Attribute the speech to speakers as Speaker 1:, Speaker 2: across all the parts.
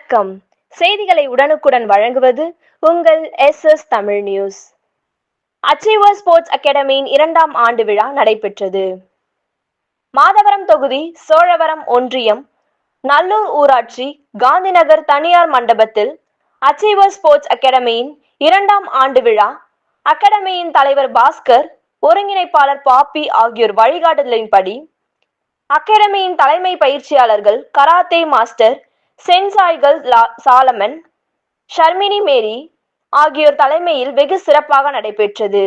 Speaker 1: வணக்கம். செய்திகளை உடனுக்குடன் வழங்குவது உங்கள் SS Tamil news. Achiever sports அகாடமியின் 2ஆம் ஆண்டு விழா நடைபெற்றது. மாதவரம் தொகுதி சோழவரம் ஒன்றியம் நல்லூர் ஊராட்சி காந்திநகர் தனியார் மண்டபத்தில் அச்சீவர் ஸ்போர்ட்ஸ் அகாடமியின் 2ஆம் ஆண்டு விழா அகாடமியின் தலைவர் பாஸ்கர், ஒருங்கிணைப்பாளர் பாப்பி ஆகியோர் வழிகாட்டுதலின்படி அகாடமியின் தலைமை பயிற்சியாளர்கள் கராத்தே மாஸ்டர் சென்சாய்கள் சாலமன், ஷர்மினி மேரி ஆகியோர் தலைமையில் வெகு சிறப்பாக நடைபெற்றது.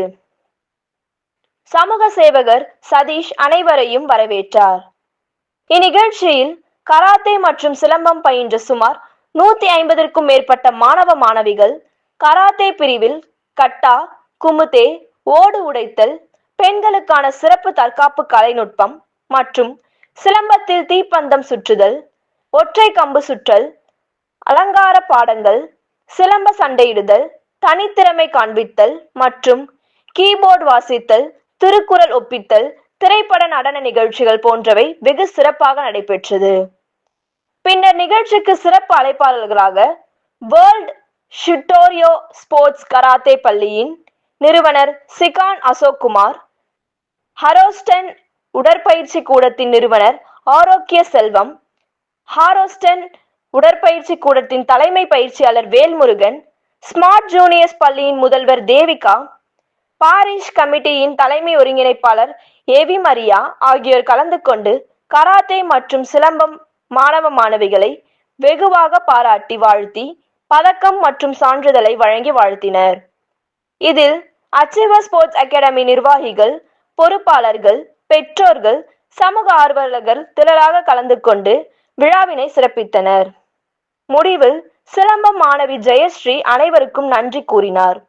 Speaker 1: சமூக சேவகர் சதீஷ் அனைவரையும் வரவேற்றார். இந்நிகழ்ச்சியில் கராத்தே மற்றும் சிலம்பம் பயின்ற சுமார் 150க்கும் மேற்பட்ட மாணவ மாணவிகள் கராத்தே பிரிவில் கட்டா, குமுதே, ஓடு உடைத்தல், பெண்களுக்கான சிறப்பு தற்காப்பு கலைநுட்பம் மற்றும் சிலம்பத்தில் தீப்பந்தம் சுற்றுதல், ஒற்றை கம்பு சுற்றல், அலங்கார பாடங்கள், சிலம்ப சண்டையிடுதல், தனித்திறமை காண்பித்தல் மற்றும் கீபோர்டு வாசித்தல், திருக்குறள் ஒப்பித்தல், திரைப்பட நடன நிகழ்ச்சிகள் போன்றவை வெகு சிறப்பாக நடைபெற்றது. பின்னர் நிகழ்ச்சிக்கு சிறப்பு அழைப்பாளர்களாக வேர்ல்ட் ஷூட்டோரியோ ஸ்போர்ட்ஸ் கராத்தே பள்ளியின் நிறுவனர் சிகான் அசோக்குமார், ஹரோஸ்டன் உடற்பயிற்சி கூடத்தின் நிறுவனர் ஆரோக்கிய செல்வம், ஹாரோஸ்டன் உடற்பயிற்சி கூடத்தின் தலைமை பயிற்சியாளர் வேல்முருகன், ஸ்மார்ட் ஜூனியர்ஸ் பள்ளியின் முதல்வர் தேவிகா, பாரிஷ் கமிட்டியின் தலைமை ஒருங்கிணைப்பாளர் ஏவி மரியா ஆகியோர் கலந்து கொண்டு கராத்தே மற்றும் சிலம்பம் மாணவ மாணவிகளை வெகுவாக பாராட்டி வாழ்த்தி பதக்கம் மற்றும் சான்றிதழை வழங்கி வாழ்த்தினர். இதில் அச்சீவர் ஸ்போர்ட்ஸ் அகாடமி நிர்வாகிகள், பொறுப்பாளர்கள், பெற்றோர்கள், சமூக ஆர்வலர்கள் திரளாக கலந்து கொண்டு விழாவினை சிறப்பித்தனர். முடிவில் சிலம்பம் மாணவி ஜெயஸ்ரீ அனைவருக்கும் நன்றி கூறினார்.